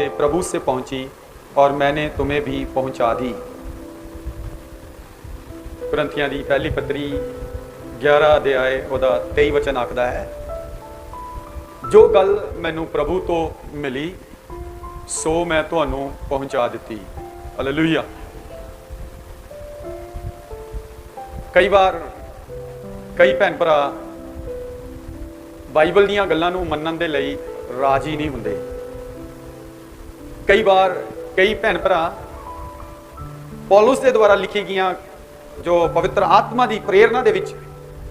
बातें प्रभु से पहुंची और मैंने तुम्हें भी पहुंचा दी। कुरिन्थियां दी पहली पत्री 11 अध्याय ਉਹਦਾ 23 वचन आखदा है, जो गल मैनू प्रभु तो मिली सो मैं तुहानू पहुंचा दी। हालेलुया। कई बार कई भैन भरा बाइबल दीयां गल्लां नू मन्नण दे लई राजी नहीं हुंदे। कई बार कई भैन भरा पौलुस के द्वारा लिखी गईयां जो पवित्र आत्मा की प्रेरणा दे विच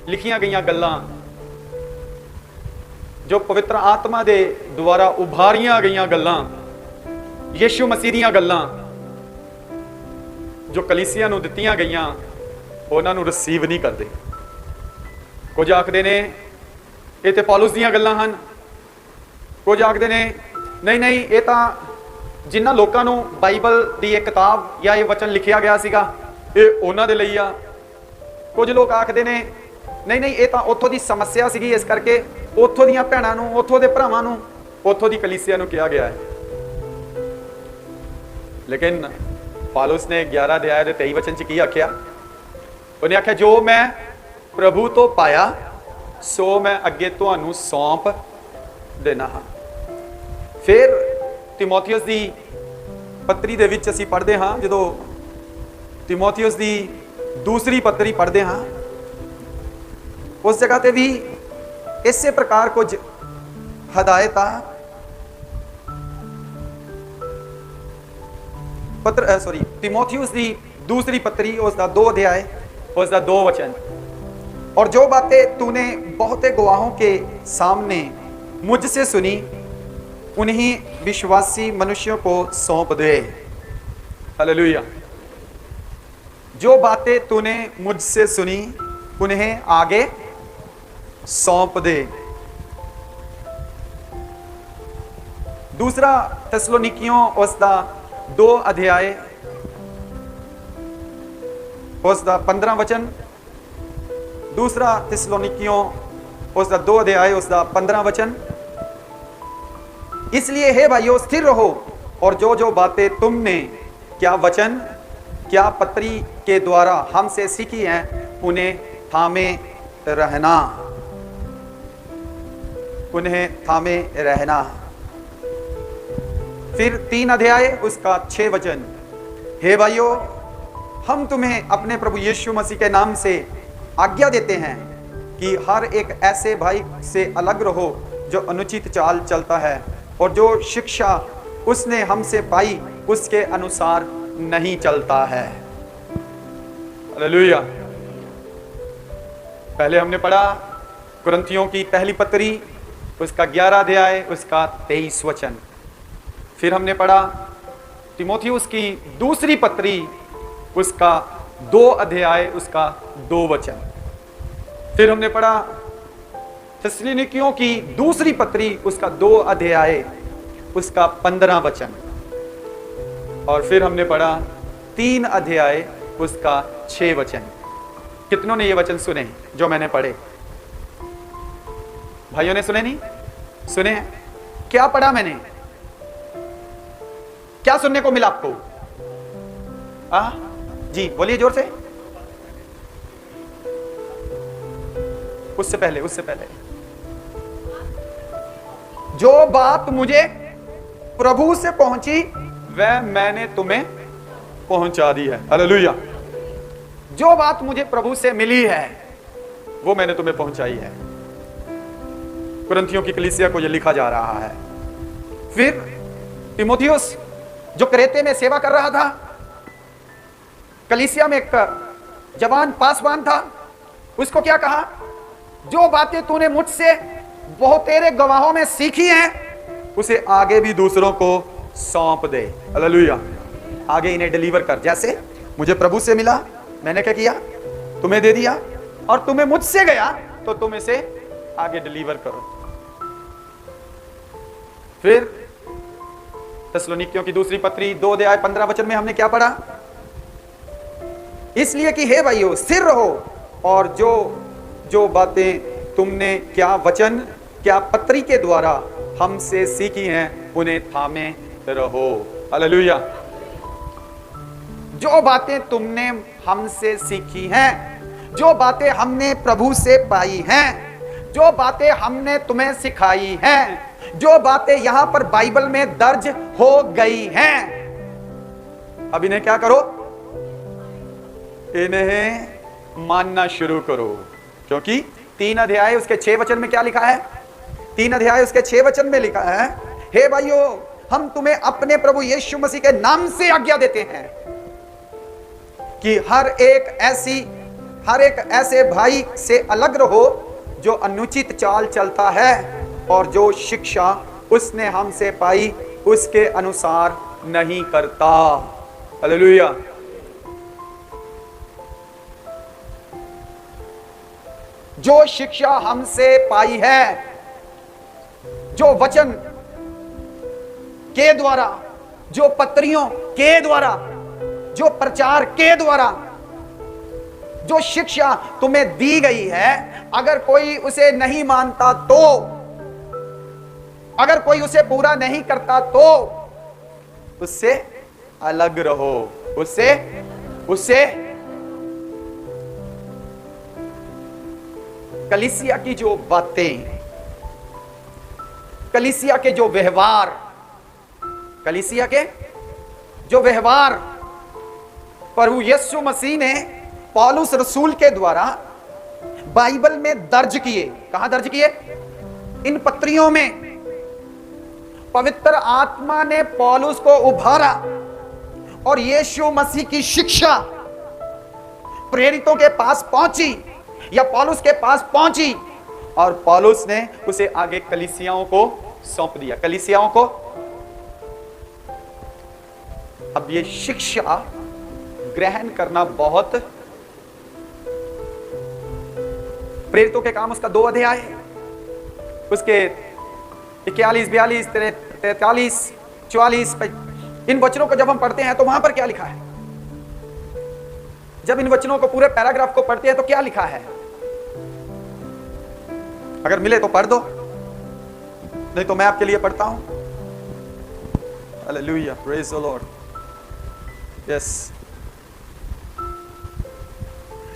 लिखियां गईयां गल्लां, जो पवित्र आत्मा के द्वारा उभारियां गईयां गल्लां, यीशु मसीह दीयां गल्लां जो कलीसिया नू दित्तियां गईयां, उन्हां नू रिसीव नहीं करते। कुछ आखदे ने ये तो पौलुस दीयां गल्लां हन, कुछ आखदे ने नहीं नहीं ये तो जिन्हां लोकां नू बाइबल दी एक किताब या ये वचन लिखिया गया सीगा ये उन्हां दे लई आ। कुछ लोग आखदे ने नहीं नहीं ये तो उत्थों दी समस्या सीगी, इस करके उत्थों दीयां भैणां नू, उत्थों दे भरावां नू, उत्थों दी कलीसिया नू कहा गया है। लेकिन पौलुस ने 11 अध्याय दे 23 वचन च की आख्या? उन्हें आख्या जो मैं प्रभु तो पाया सो मैं अगे तुहानू सौंप देना हाँ। फिर तिमोथियस दी पत्री दे विच असीं पढ़दे हाँ, जदों तिमोथियस दी दूसरी पत्री पढ़दे हाँ, उस जगह ते भी इसे प्रकार कुछ हदायत तिमोथियस दी दूसरी पत्री उसका 2 अध्याय उसका 2 वचन, और जो बातें तूने बहुते गवाहों के सामने मुझसे सुनी उन्हीं विश्वासी मनुष्यों को सौंप दे। हालेलुया। जो बातें तूने मुझसे सुनी उन्हें आगे सौंप दे। दूसरा थिस्सलुनीकियों उसका 2 अध्याय उसका 15 वचन, दूसरा थिस्सलुनीकियों उसका 2 अध्याय उसका 15 वचन। इसलिए हे भाइयों स्थिर रहो और जो जो बातें तुमने क्या वचन क्या पत्री के द्वारा हमसे सीखी हैं उन्हें थामे रहना, उन्हें थामे रहना। फिर 3 अध्याय उसका 6 वचन, हे भाइयों हम तुम्हें अपने प्रभु यीशु मसीह के नाम से आज्ञा देते हैं कि हर एक ऐसे भाई से अलग रहो जो अनुचित चाल चलता है और जो शिक्षा उसने हमसे पाई उसके अनुसार नहीं चलता है। हालेलुया। पहले हमने पढ़ा कुरिन्थियों की पहली पत्री उसका 11 अध्याय उसका 23 वचन। फिर हमने पढ़ा तिमोथियस की दूसरी पत्री उसका 2 अध्याय उसका 2 वचन। फिर हमने पढ़ा थिस्सलुनीकियों की दूसरी पत्री उसका 2 अध्याय उसका 15 वचन। और फिर हमने पढ़ा 3 अध्याय उसका 6 वचन। कितनों ने ये वचन सुने जो मैंने पढ़े? भाइयों ने सुने नहीं सुने? क्या पढ़ा मैंने? क्या सुनने को मिला आपको? जी बोलिए जोर से। उससे पहले जो बात मुझे प्रभु से पहुंची वह मैंने तुम्हें पहुंचा दी है। हालेलुया। जो बात मुझे प्रभु से मिली है वो मैंने तुम्हें पहुंचाई है। कुरिन्थियों की कलीसिया को यह लिखा जा रहा है। फिर तिमोथियस जो क्रेते में सेवा कर रहा था, कलीसिया में एक जवान पासवान था, उसको क्या कहा? जो बातें तूने मुझसे बहुतेरे गवाहों में सीखी हैं उसे आगे भी दूसरों को सौंप दे। हालेलुया। आगे इन्हें डिलीवर कर। जैसे मुझे प्रभु से मिला मैंने क्या किया? तुम्हें दे दिया, और तुम्हें मुझसे गया तो तुम इसे आगे डिलीवर करो। फिर थिस्सलुनीकियों की दूसरी पत्री 2 अध्याय 15 वचन में हमने क्या पढ़ा? इसलिए कि हे भाइयों स्थिर रहो और जो जो बातें तुमने क्या वचन क्या पत्री के द्वारा हमसे सीखी हैं उन्हें थामे रहो। हालेलुया। जो बातें तुमने हमसे सीखी हैं, जो बातें हमने प्रभु से पाई हैं, जो बातें हमने तुम्हें सिखाई हैं, जो बातें यहां पर बाइबल में दर्ज हो गई हैं, अब इन्हें क्या करो? इन्हें मानना शुरू करो। क्योंकि 3 अध्याय उसके 6 वचन में क्या लिखा है? 3 अध्याय उसके 6 वचन में लिखा है, हे भाइयों, हम तुम्हें अपने प्रभु यीशु मसीह के नाम से आज्ञा देते हैं कि हर एक ऐसे भाई से अलग रहो जो अनुचित चाल चलता है और जो शिक्षा उसने हमसे पाई उसके अनुसार नहीं करता। हालेलुया। जो शिक्षा हमसे पाई है, जो वचन के द्वारा, जो पत्रियों के द्वारा, जो प्रचार के द्वारा, जो शिक्षा तुम्हें दी गई है, अगर कोई उसे नहीं मानता तो, अगर कोई उसे पूरा नहीं करता तो उससे अलग रहो। उससे कलीसिया की जो बातें, कलीसिया के जो व्यवहार, कलीसिया के जो व्यवहार प्रभु यीशु मसीह ने पौलुस रसूल के द्वारा बाइबल में दर्ज किए। कहां दर्ज किए? इन पत्रियों में। पवित्र आत्मा ने पौलुस को उभारा और यीशु मसीह की शिक्षा प्रेरितों के पास पहुंची या पौलुस के पास पहुंची और पौलुस ने उसे आगे कलीसियाओं को सौंप दिया। कलीसियाओं को अब ये शिक्षा ग्रहण करना बहुत, प्रेरितों के काम उसका 2 अध्याय है, उसके 41, 42, 43, 44 इन वचनों को जब हम पढ़ते हैं तो वहां पर क्या लिखा है? जब इन वचनों को पूरे पैराग्राफ को पढ़ते हैं तो क्या लिखा है? अगर मिले तो पढ़ दो, नहीं तो मैं आपके लिए पढ़ता हूं। Hallelujah, praise the Lord. Yes.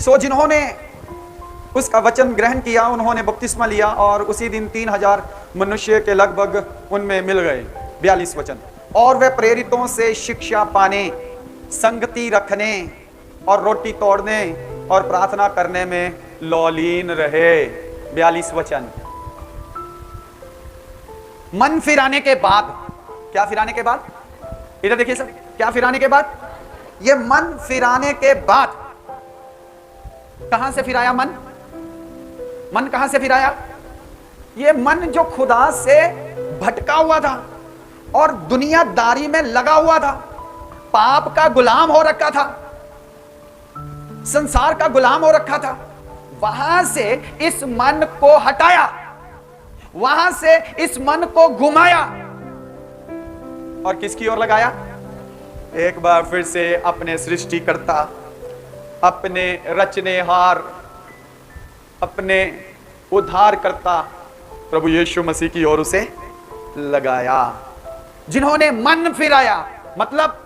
So जिन्होंने उसका वचन ग्रहण किया उन्होंने बपतिस्मा लिया और उसी दिन 3000 मनुष्य के लगभग उनमें मिल गए। 42 वचन। और वे प्रेरितों से शिक्षा पाने, संगति रखने और रोटी तोड़ने और प्रार्थना करने में लौलीन रहे। 42 वचन। मन फिराने के बाद, क्या फिराने के बाद? इधर देखिए सब, क्या फिराने के बाद? ये मन फिराने के बाद कहां से फिराया? मन कहां से फिराया? ये मन जो खुदा से भटका हुआ था और दुनियादारी में लगा हुआ था, पाप का गुलाम हो रखा था, संसार का गुलाम हो रखा था, वहां से इस मन को हटाया, वहां से इस मन को घुमाया और किसकी ओर लगाया? एक बार फिर से अपने सृष्टिकर्ता, अपने रचनेहार, अपने उद्धारकर्ता प्रभु यीशु मसीह की ओर उसे लगाया। जिन्होंने मन फिराया मतलब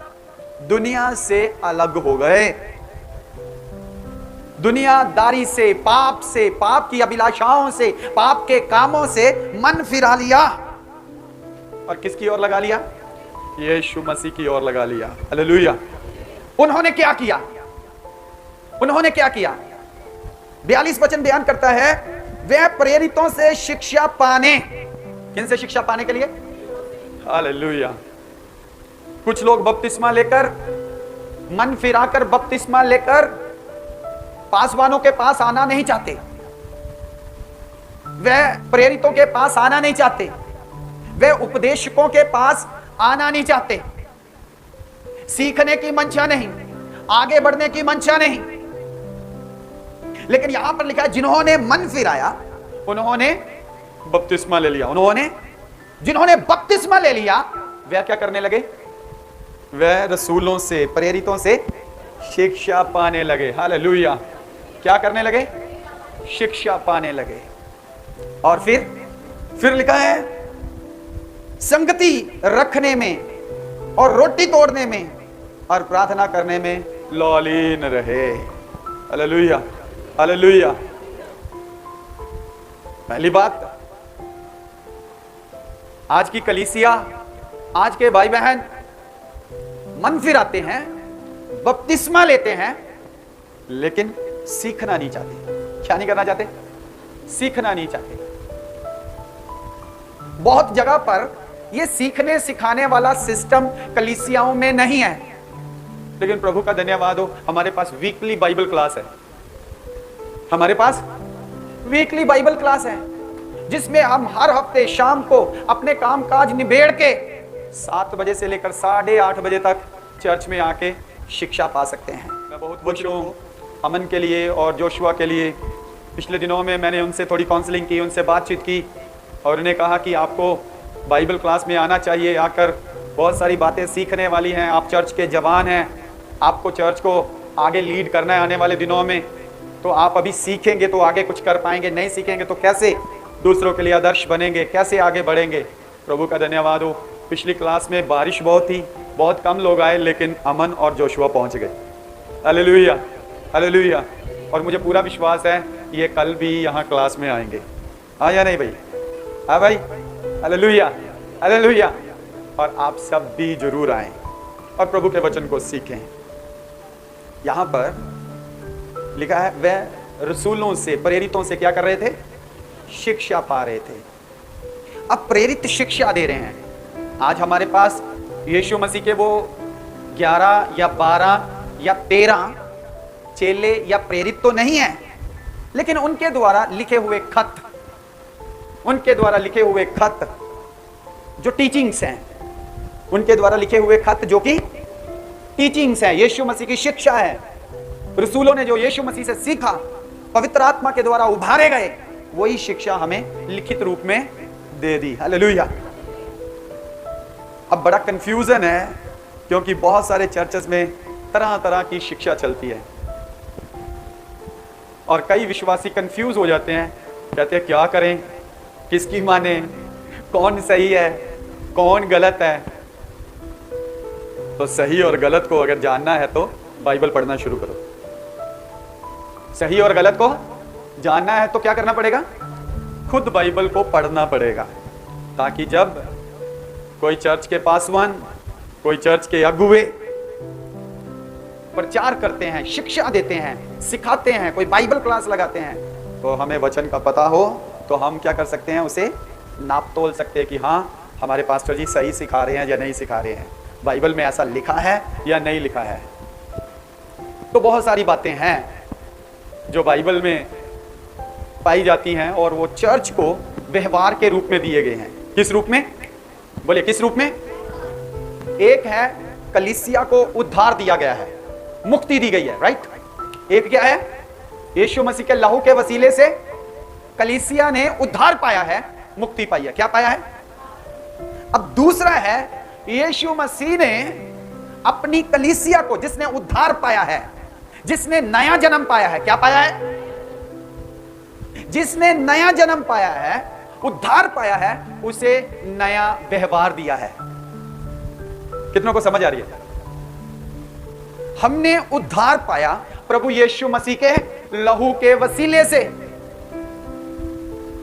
दुनिया से अलग हो गए, दुनियादारी से, पाप की अभिलाषाओं से, पाप के कामों से मन फिरा लिया और किसकी ओर लगा लिया? यीशु मसीह की ओर लगा लिया। हालेलुया। उन्होंने क्या किया? उन्होंने क्या किया? 42 वचन बयान करता है, वे प्रेरितों से शिक्षा पाने। किन से शिक्षा पाने के लिए? हालेलुया। कुछ लोग बपतिस्मा लेकर, मन फिराकर बपतिस्मा लेकर पासवानों के पास आना नहीं चाहते, वे प्रेरितों के पास आना नहीं चाहते, वे उपदेशकों के पास आना नहीं चाहते, सीखने की मंशा नहीं, आगे बढ़ने की मंशा नहीं। लेकिन यहां पर लिखा है जिन्होंने मन फिराया उन्होंने बपतिस्मा ले लिया। जिन्होंने बपतिस्मा ले लिया वे क्या करने लगे? वे रसूलों से, प्रेरितों से शिक्षा पाने लगे। हालेलुया। क्या करने लगे? शिक्षा पाने लगे। और फिर लिखा है संगति रखने में और रोटी तोड़ने में और प्रार्थना करने में लौलीन रहे। Hallelujah, hallelujah. पहली बात, आज की कलीसिया, आज के भाई बहन मन फिराते हैं, बपतिस्मा लेते हैं, लेकिन सीखना नहीं चाहते। क्या नहीं करना चाहते? सीखना नहीं चाहते। बहुत जगह पर यह सीखने सिखाने वाला सिस्टम कलीसियाओं में नहीं है, लेकिन प्रभु का धन्यवाद हो, हमारे पास वीकली बाइबल क्लास है। हमारे पास वीकली बाइबल क्लास है, जिसमें हम हर हफ्ते शाम को अपने कामकाज निबेड़ के 7 बजे से लेकर 8:30 बजे तक चर्च में आके शिक्षा पा सकते हैं। मैं बहुत खुश हूँ अमन के लिए और जोशुआ के लिए। पिछले दिनों में मैंने उनसे थोड़ी काउंसलिंग की, उनसे बातचीत की और उन्हें कहा कि आपको बाइबल क्लास में आना चाहिए, आकर बहुत सारी बातें सीखने वाली हैं। आप चर्च के जवान हैं, आपको चर्च को आगे लीड करना है आने वाले दिनों में, तो आप अभी सीखेंगे तो आगे कुछ कर पाएंगे, नहीं सीखेंगे तो कैसे दूसरों के लिए आदर्श बनेंगे, कैसे आगे बढ़ेंगे। प्रभु का धन्यवाद हो, पिछली क्लास में बारिश बहुत थी, बहुत कम लोग आए, लेकिन अमन और जोशुआ पहुंच गए। Hallelujah, hallelujah. और मुझे पूरा विश्वास है ये कल भी यहाँ क्लास में आएंगे। हाँ या नहीं भाई? हाँ भाई, हालेलुया, हालेलुया। और आप सब भी जरूर आएं और प्रभु के वचन को सीखें। यहाँ पर लिखा है वह रसूलों से, प्रेरितों से क्या कर रहे थे? शिक्षा पा रहे थे। अब प्रेरित शिक्षा दे रहे हैं। आज हमारे पास यीशु मसीह के वो 11 या 12 या 13 चेले या प्रेरित तो नहीं है, लेकिन उनके द्वारा लिखे हुए खत, उनके द्वारा लिखे हुए खत जो टीचिंग्स हैं, उनके द्वारा लिखे हुए खत जो कि टीचिंग्स हैं, यीशु मसीह की शिक्षा है। रसूलों ने जो यीशु मसीह से सीखा, पवित्र आत्मा के द्वारा उभारे गए, वही शिक्षा हमें लिखित रूप में दे दी। हालेलुया। अब बड़ा कंफ्यूजन है, क्योंकि बहुत सारे चर्चेस में तरह तरह की शिक्षा चलती है और कई विश्वासी कंफ्यूज हो जाते हैं, कहते हैं क्या करें, किसकी माने, कौन सही है, कौन गलत है। तो सही और गलत को अगर जानना है तो बाइबल पढ़ना शुरू करो। सही और गलत को जानना है तो क्या करना पड़ेगा? खुद बाइबल को पढ़ना पड़ेगा, ताकि जब कोई चर्च के पासवान, कोई चर्च के अगुवे प्रचार करते हैं, शिक्षा देते हैं, सिखाते हैं, कोई बाइबल क्लास लगाते हैं, तो हमें वचन का पता हो तो हम क्या कर सकते हैं? उसे नाप तोल सकते हैं कि हाँ, हमारे पास्टर जी सही सिखा रहे हैं या नहीं सिखा रहे हैं, बाइबल में ऐसा लिखा है या नहीं लिखा है। तो बहुत सारी बातें हैं जो बाइबल में पाई जाती हैं और वो चर्च को व्यवहार के रूप में दिए गए हैं। किस रूप में? बोले किस रूप में? एक है कलीसिया को उद्धार दिया गया है, मुक्ति दी गई है, राइट। एक क्या है? यीशु मसीह के लहू के वसीले से कलीसिया ने उद्धार पाया है, मुक्ति पाई है। क्या पाया है? अब दूसरा है यीशु मसीह ने अपनी कलीसिया को, जिसने उद्धार पाया है, जिसने नया जन्म पाया है, क्या पाया है? जिसने नया जन्म पाया है, उद्धार पाया है, उसे नया व्यवहार दिया है। कितनों को समझ आ रही है? हमने उद्धार पाया प्रभु यीशु मसीह के लहू के वसीले से,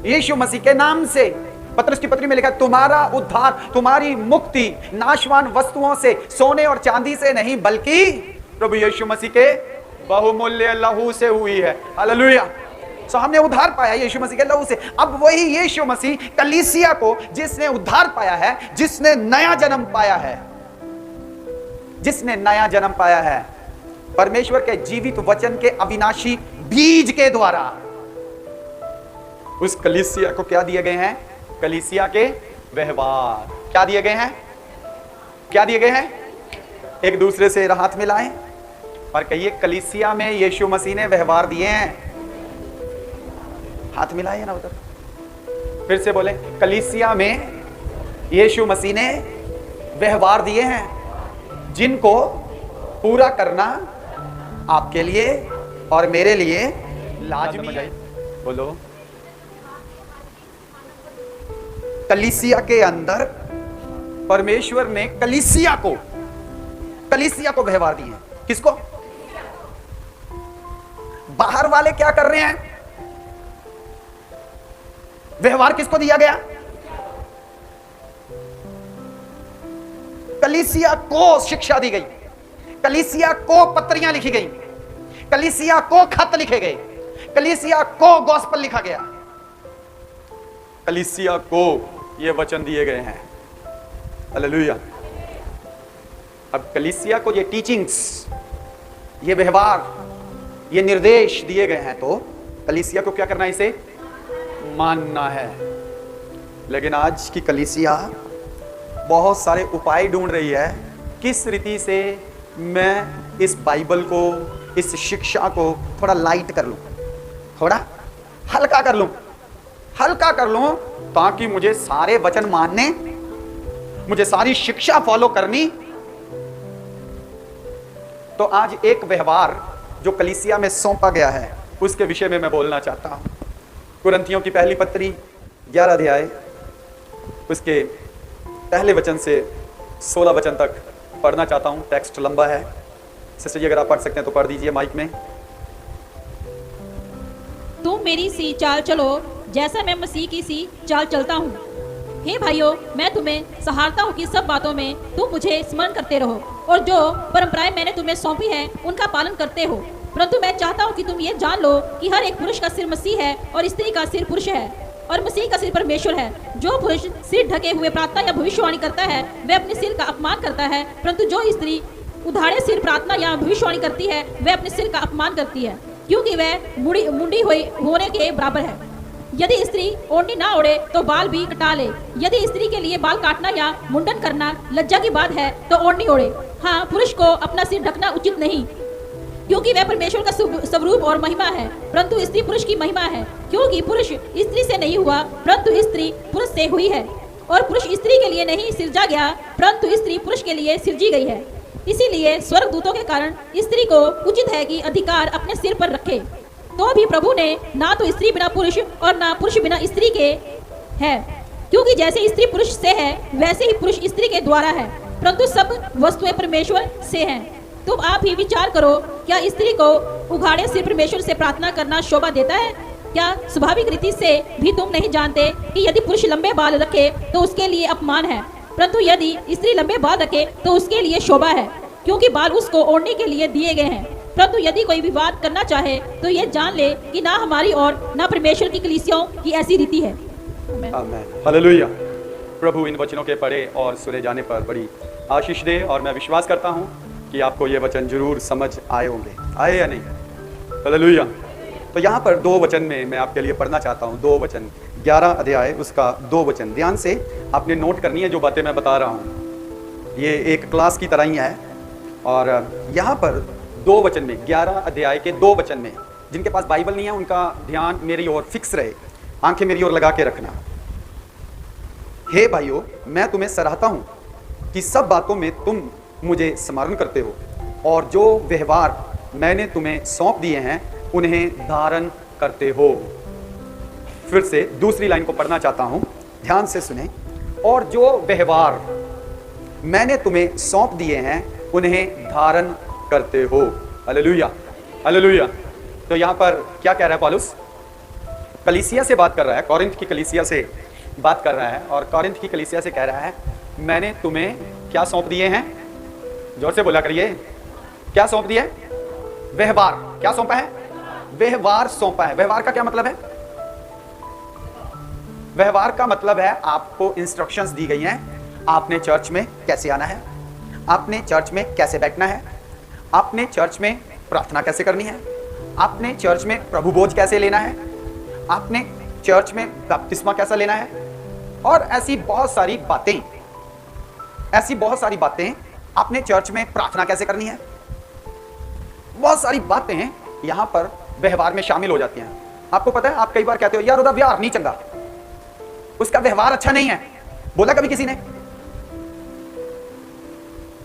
यीशु मसीह के नाम से। पतरस की पत्री में लिखा, तुम्हारा उद्धार, तुम्हारी मुक्ति नाशवान वस्तुओं से, सोने और चांदी से नहीं, बल्कि प्रभु यीशु मसीह के बहुमूल्य लहू से हुई है। हालेलुया। सो हमने उद्धार पाया यीशु मसीह के लहू से। अब वही यीशु मसीह कलीसिया को, जिसने उद्धार पाया है, जिसने नया जन्म पाया है, जिसने नया जन्म पाया है परमेश्वर के जीवित वचन के अविनाशी बीज के द्वारा, उस कलीसिया को क्या दिए गए हैं? कलीसिया के व्यवहार। क्या दिए गए हैं? क्या दिए गए हैं? एक दूसरे से हाथ मिलाएं और कहिए, कलीसिया में यीशु मसीह ने व्यवहार दिए हैं। हाथ मिलाइए ना उधर, फिर से बोले, कलीसिया में यीशु मसीह ने व्यवहार दिए हैं, जिनको पूरा करना आपके लिए और मेरे लिए लाजमी है। बोलो, कलीसिया के अंदर परमेश्वर ने कलीसिया को व्यवहार दिए हैं। किसको? बाहर वाले क्या कर रहे हैं? व्यवहार किसको दिया गया? कलीसिया को शिक्षा दी गई, कलीसिया को पत्रियां लिखी गई, कलीसिया को खत लिखे गए, कलीसिया को गॉस्पेल लिखा गया, कलीसिया को ये वचन दिए गए हैं। हालेलुया। अब कलीसिया को ये टीचिंग्स, ये व्यवहार, ये निर्देश दिए गए हैं, तो कलीसिया को क्या करना है? इसे मानना है। लेकिन आज की कलीसिया बहुत सारे उपाय ढूंढ रही है, किस रीति से मैं इस बाइबल को, इस शिक्षा को थोड़ा लाइट कर लूं, थोड़ा हल्का कर लूं, ताकि मुझे सारे वचन मानने, मुझे सारी शिक्षा फॉलो करनी। तो आज एक व्यवहार जो कलीसिया में सौंपा गया है, उसके विषय में मैं बोलना चाहता हूं। कुरिन्थियों की पहली पत्री 11 अध्याय, उसके पहले वचन से 16 वचन तक पढ़ना चाहता हूं। टेक्स्ट लंबा है। सिस्टर जी, अगर आप पढ़ सकते हैं तो पढ़ दीजिए माइक में। तुम मेरी सी चाल चलो जैसा मैं मसीह की सी चाल चलता हूँ। हे भाइयों, मैं तुम्हें सहारता हूँ कि सब बातों में तुम मुझे स्मरण करते रहो और जो परंपराएं मैंने तुम्हें सौंपी है उनका पालन करते हो। परंतु मैं चाहता हूँ कि तुम ये जान लो कि हर एक पुरुष का सिर मसीह है और स्त्री का सिर पुरुष है और मसीह का सिर परमेश्वर है। जो पुरुष सिर ढके हुए प्रार्थना या भविष्यवाणी करता है वह अपने सिर का अपमान करता है, परंतु जो स्त्री उधारे सिर प्रार्थना या भविष्यवाणी करती है वह अपने सिर का अपमान करती है, क्योंकि वह मुंडी होने के बराबर है। यदि स्त्री ओढ़नी ना ओढ़े तो बाल भी कटा ले। यदि स्त्री के लिए बाल काटना या मुंडन करना लज्जा की बात है तो ओढ़नी ओढ़े। हाँ, पुरुष को अपना सिर ढकना उचित नहीं, क्योंकि वह परमेश्वर का स्वरूप और महिमा है, परंतु स्त्री पुरुष की महिमा है। क्योंकि पुरुष स्त्री से नहीं हुआ, परंतु स्त्री पुरुष से हुई है, और पुरुष स्त्री के लिए नहीं सिरजा गया, परंतु स्त्री पुरुष के लिए सिरजी गई है। इसीलिए स्वर्गदूतों के कारण स्त्री को उचित है कि अधिकार अपने सिर पर रखे। तो भी प्रभु ने ना तो स्त्री बिना पुरुष और ना पुरुष बिना स्त्री के है, क्योंकि जैसे स्त्री पुरुष से है वैसे ही पुरुष स्त्री के द्वारा है, परंतु सब वस्तुएं परमेश्वर से हैं। तुम आप ही विचार करो, क्या स्त्री को उघाड़े सिर परमेश्वर से प्रार्थना करना शोभा देता है? क्या स्वाभाविक रीति से भी तुम नहीं जानते कि यदि पुरुष लंबे बाल रखे तो उसके लिए अपमान है, परंतु यदि स्त्री लंबे बाल रखे तो उसके लिए शोभा है, क्योंकि बाल उसको ओढ़ने के लिए दिए गए हैं। परंतु यदि कोई विवाद करना चाहे तो ये जान ले कि ना हमारी और ना परमेश्वर की कलीसियाओं की ऐसी रीति है। आमीन। हालेलुया। प्रभु इन वचनों के पढ़े और सुने जाने पर बड़ी आशीष दे, और मैं विश्वास करता हूँ कि आपको ये वचन जरूर समझ आए होंगे। आए या नहीं? हालेलुया। तो यहाँ पर 2 वचन में मैं आपके लिए पढ़ना चाहता हूँ। 2 वचन, 11 अध्याय उसका 2 वचन। ध्यान से आपने नोट करनी है जो बातें मैं बता रहा हूँ। ये एक क्लास की तरह ही है। और यहाँ पर 2 वचन में, 11 अध्याय के 2 वचन में, जिनके पास बाइबल नहीं है उनका ध्यान मेरी ओर फिक्स रहे, आंखें मेरी ओर लगा के रखना। हे भाइयों, मैं तुम्हें सराहता हूँ कि सब बातों में तुम मुझे स्मरण करते हो और जो व्यवहार मैंने तुम्हें सौंप दिए हैं उन्हें धारण करते हो। फिर से दूसरी लाइन को पढ़ना चाहता हूं, ध्यान से सुने। और जो व्यवहार मैंने तुम्हें सौंप दिए हैं उन्हें धारण करते हो। Hallelujah, hallelujah. तो यहां पर क्या कह रहा है पौलुस? कलीसिया से बात कर रहा है, कोरिन्थ की कलीसिया से बात कर रहा है, और कोरिन्थ की कलीसिया से कह रहा है मैंने तुम्हें क्या सौंप दिए हैं? जोर से बोला करिए, क्या सौंप दिया? व्यवहार। क्या सौंपा है? व्यवहार सौंपा है। व्यवहार का क्या मतलब है? व्यवहार का मतलब है आपको इंस्ट्रक्शंस दी गई हैं, आपने चर्च में कैसे आना है, आपने चर्च में कैसे बैठना है, आपने चर्च में प्रार्थना कैसे करनी है, आपने चर्च में प्रभु भोज कैसे लेना है, आपने चर्च में बपतिस्मा कैसा लेना है, और ऐसी बहुत सारी बातें आपने चर्च में प्रार्थना कैसे करनी है। बहुत सारी बातें यहां पर व्यवहार में शामिल हो जाती हैं। आपको पता है, आप कई बार कहते हो यार उधर व्यवहार नहीं चंगा, उसका व्यवहार अच्छा नहीं है, बोला कभी किसी ने?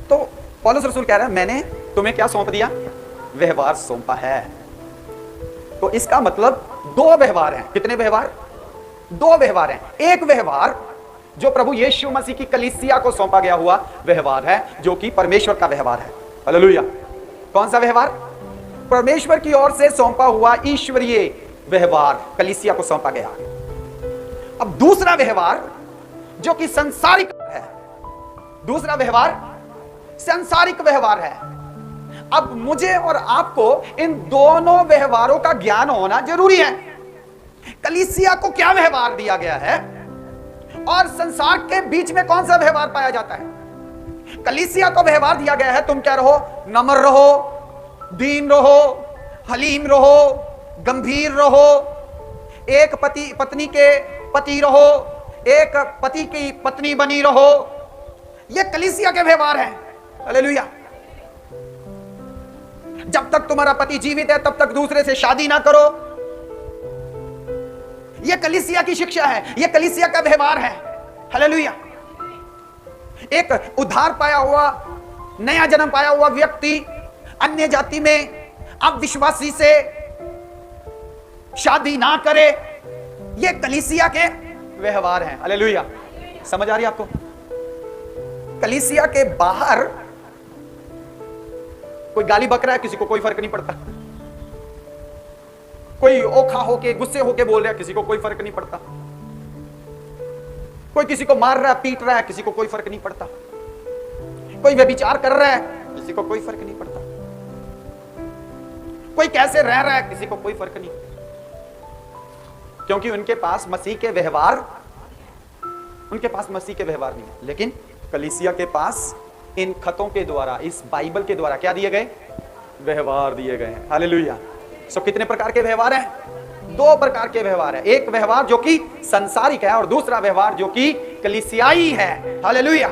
तो पौलुस रसूल कह रहा है मैंने तुम्हें क्या सौंप दिया? व्यवहार सौंपा है। तो इसका मतलब 2 व्यवहार हैं। कितने व्यवहार? 2 व्यवहार हैं। एक व्यवहार जो प्रभु यीशु मसीह की कलीसिया को सौंपा गया हुआ व्यवहार है, जो कि परमेश्वर का व्यवहार है। हालेलुया। कौन सा व्यवहार? परमेश्वर की ओर से सौंपा हुआ ईश्वरीय व्यवहार कलीसिया को सौंपा गया। अब दूसरा व्यवहार जो कि संसारिक है, दूसरा व्यवहार संसारिक व्यवहार है। अब मुझे और आपको इन दोनों व्यवहारों का ज्ञान होना जरूरी है। कलीसिया को क्या व्यवहार दिया गया है और संसार के बीच में कौन सा व्यवहार पाया जाता है। कलीसिया को व्यवहार दिया गया है, तुम क्या रहो? नम्र रहो, दीन रहो, हलीम रहो, गंभीर रहो, एक पति पत्नी के पति रहो, एक पति की पत्नी बनी रहो। यह कलीसिया के व्यवहार है। हालेलुया। जब तक तुम्हारा पति जीवित है तब तक दूसरे से शादी ना करो। यह कलीसिया की शिक्षा है, यह कलीसिया का व्यवहार है। हालेलुया। एक उद्धार पाया हुआ, नया जन्म पाया हुआ व्यक्ति अन्य जाति में अविश्वासी से शादी ना करे, यह कलीसिया के व्यवहार हैं। हालेलुया। समझ आ रही है आपको? कलीसिया के बाहर कोई गाली बक रहा है, किसी को कोई फर्क नहीं पड़ता। कोई ओखा होके गुस्से होके बोल रहा है, किसी को कोई फर्क नहीं पड़ता। कोई किसी को मार रहा है, पीट रहा है, किसी को कोई फर्क नहीं पड़ता। कोई व्यभिचार कर रहा है, किसी को कोई फर्क नहीं पड़ता। कोई कैसे रह रहा है, किसी को कोई फर्क नहीं, क्योंकि उनके पास मसीह के व्यवहार, उनके पास मसीह के व्यवहार नहीं है। लेकिन कलीसिया के पास इन खतों के द्वारा, इस बाइबल के द्वारा क्या दिए गए? व्यवहार दिए गए हैं। हालेलुया। सो कितने प्रकार के व्यवहार हैं? दो प्रकार के व्यवहार है। एक व्यवहार जो कि संसारिक है और दूसरा व्यवहार जो कि कलीसियाई है। हालेलुया।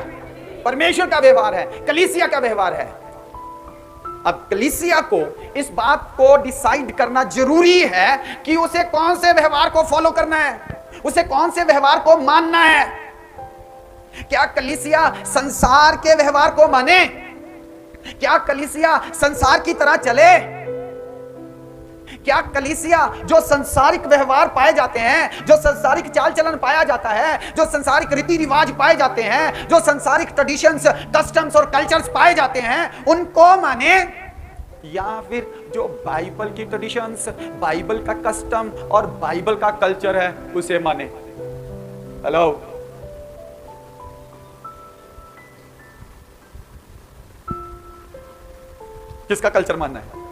परमेश्वर का व्यवहार है, कलीसिया का व्यवहार है। अब कलीसिया को इस बात को डिसाइड करना जरूरी है कि उसे कौन से व्यवहार को फॉलो करना है, उसे कौन से व्यवहार को मानना है। क्या कलीसिया संसार के व्यवहार को माने? क्या कलीसिया संसार की तरह चले? क्या कलीसिया जो संसारिक व्यवहार पाए जाते हैं, जो संसारिक चाल चलन पाया जाता है, जो संसारिक रीति रिवाज पाए जाते हैं, जो संसारिक ट्रेडिशंस, कस्टम्स और कल्चर्स पाए जाते हैं, उनको माने, या फिर जो बाइबल की ट्रेडिशंस, बाइबल का कस्टम और बाइबल का कल्चर है उसे माने? हेलो। किसका कल्चर मानना है?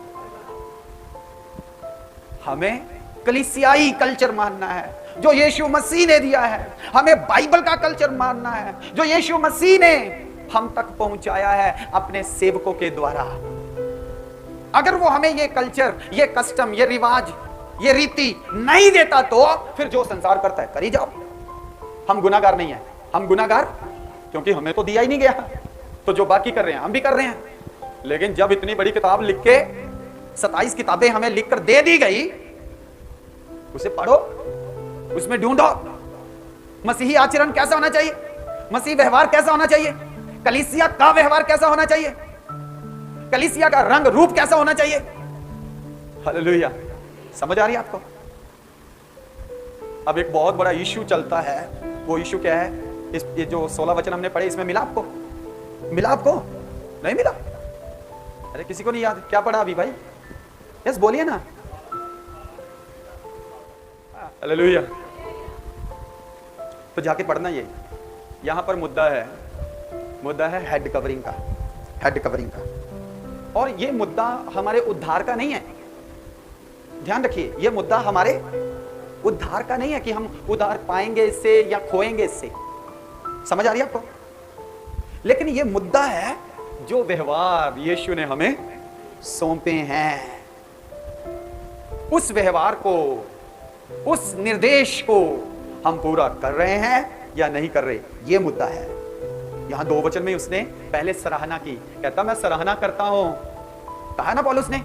हमें कलीसियाई कल्चर मानना है जो यीशु मसीह ने दिया है। हमें बाइबल का कल्चर मानना है जो यीशु मसीह ने हम तक पहुंचाया है अपने सेवकों के द्वारा। अगर वो हमें ये कल्चर, ये कस्टम, ये रिवाज, ये रीति नहीं देता तो फिर जो संसार करता है कर ही जाओ। हम गुनाहगार नहीं है। हम गुनाहगार क्योंकि हमें तो दिया ही नहीं गया, तो जो बाकी कर रहे हैं हम भी कर रहे हैं। लेकिन जब इतनी बड़ी किताब लिख के 27 किताबें हमें लिखकर दे दी गई, उसे पढ़ो, उसमें ढूंढो मसीही आचरण कैसा होना चाहिए, मसीही व्यवहार कैसा होना चाहिए, कलीसिया का व्यवहार कैसा होना चाहिए, कलीसिया का रंग रूप कैसा होना चाहिए। हालेलुया। समझ आ रही है आपको? अब एक बहुत बड़ा इश्यू चलता है। वो इश्यू क्या है? ये जो 16 वचन हमने पढ़े, इसमें मिला आपको? मिला आपको? नहीं मिला? अरे किसी को नहीं याद? क्या पढ़ा अभी भाई? यस बोलिए ना। हालेलुया। तो जाके पढ़ना। ये यहां पर मुद्दा है हेड कवरिंग का, हेड कवरिंग का। और ये मुद्दा हमारे उद्धार का नहीं है। ध्यान रखिए, ये मुद्दा हमारे उद्धार का नहीं है कि हम उद्धार पाएंगे इससे या खोएंगे इससे। समझ आ रही है आपको? लेकिन ये मुद्दा है जो व्यवहार यीशु ने हमें सौंपे हैं, उस व्यवहार को, उस निर्देश को हम पूरा कर रहे हैं या नहीं कर रहे, ये मुद्दा है। यहां 2 वचन में उसने पहले सराहना की। कहता मैं सराहना करता हूं, कहा ना पौलुस ने,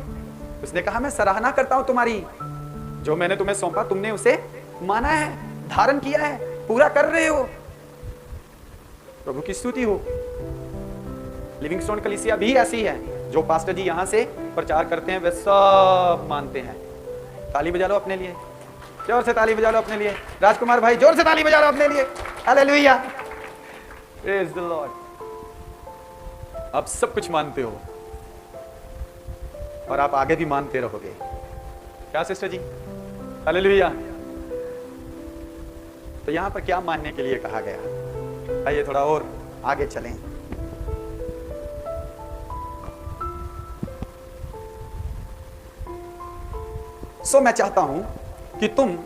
उसने कहा मैं सराहना करता हूं तुम्हारी, जो मैंने तुम्हें सौंपा तुमने उसे माना है, धारण किया है, पूरा कर रहे हो। प्रभु की स्तुति हो। लिविंगस्टोन कलीसिया भी ऐसी है। जो पास्टर जी यहां से प्रचार करते हैं वे सब मानते हैं। ताली बजा लो अपने लिए, जोर से ताली बजा लो अपने लिए। राजकुमार भाई जोर से ताली बजा लो अपने लिए। हालेलुया। Praise the Lord. आप सब कुछ मानते हो और आप आगे भी मानते रहोगे। क्या सिस्टर जी? हालेलुया। तो यहां पर क्या मानने के लिए कहा गया? आइए थोड़ा और आगे चलें। मैं चाहता हूं कि तुम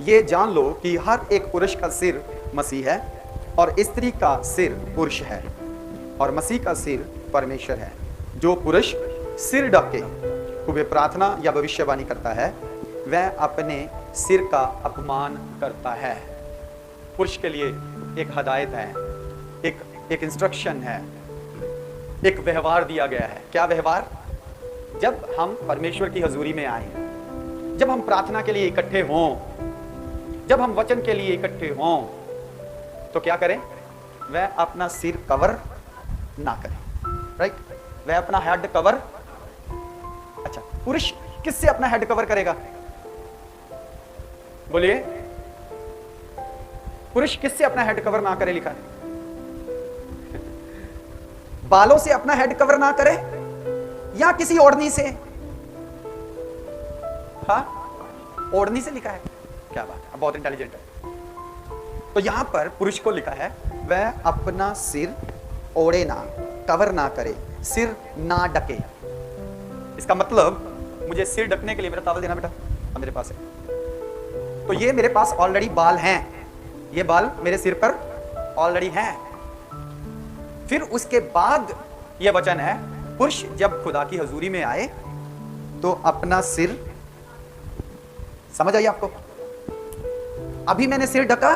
ये जान लो कि हर एक पुरुष का सिर मसीह है और स्त्री का सिर पुरुष है और मसीह का सिर परमेश्वर है। जो पुरुष सिर ढके हुए प्रार्थना या भविष्यवाणी करता है वह अपने सिर का अपमान करता है। पुरुष के लिए एक हदायत है, एक इंस्ट्रक्शन है, एक व्यवहार दिया गया है। क्या व्यवहार? जब हम परमेश्वर की हजूरी में आए, जब हम प्रार्थना के लिए इकट्ठे हों, जब हम वचन के लिए इकट्ठे हों, तो क्या करें? वह अपना सिर कवर ना करें, राइट? वह अपना हेड कवर। अच्छा, पुरुष किससे अपना हेड कवर करेगा? बोलिए, पुरुष किससे अपना हेड कवर ना करे? लिखा है बालों से अपना हेड कवर ना करे या किसी ओढ़नी से? हाँ, ओढ़नी से लिखा है। क्या बात है, बहुत इंटेलिजेंट है। तो यहां पर पुरुष को लिखा है वह अपना सिर ओढ़े ना, कवर ना करे, सिर ना ढके। इसका मतलब मुझे सिर ढकने के लिए मेरा टॉवल देना बेटा, मेरे पास है। तो ये मेरे पास ऑलरेडी बाल हैं, ये बाल मेरे सिर पर ऑलरेडी हैं। फिर उसके बाद ये वचन है, पुरुष जब खुदा की हजूरी में आए तो अपना सिर, समझ आई आपको? अभी मैंने सिर ढका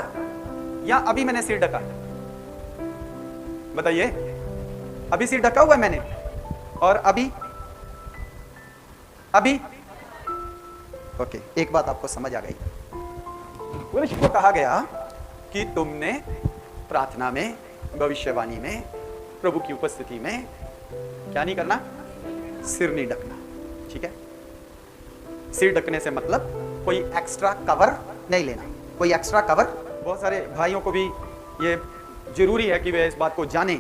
या अभी मैंने सिर ढका? बताइए, अभी सिर ढका हुआ है मैंने और अभी ओके, एक बात आपको समझ आ गई। पुरुष को कहा गया कि तुमने प्रार्थना में, भविष्यवाणी में, प्रभु की उपस्थिति में क्या नहीं करना? सिर नहीं ढकना। ठीक है? सिर ढकने से मतलब कोई एक्स्ट्रा कवर नहीं लेना, कोई एक्स्ट्रा कवर। बहुत सारे भाइयों को भी ये जरूरी है कि वे इस बात को जानें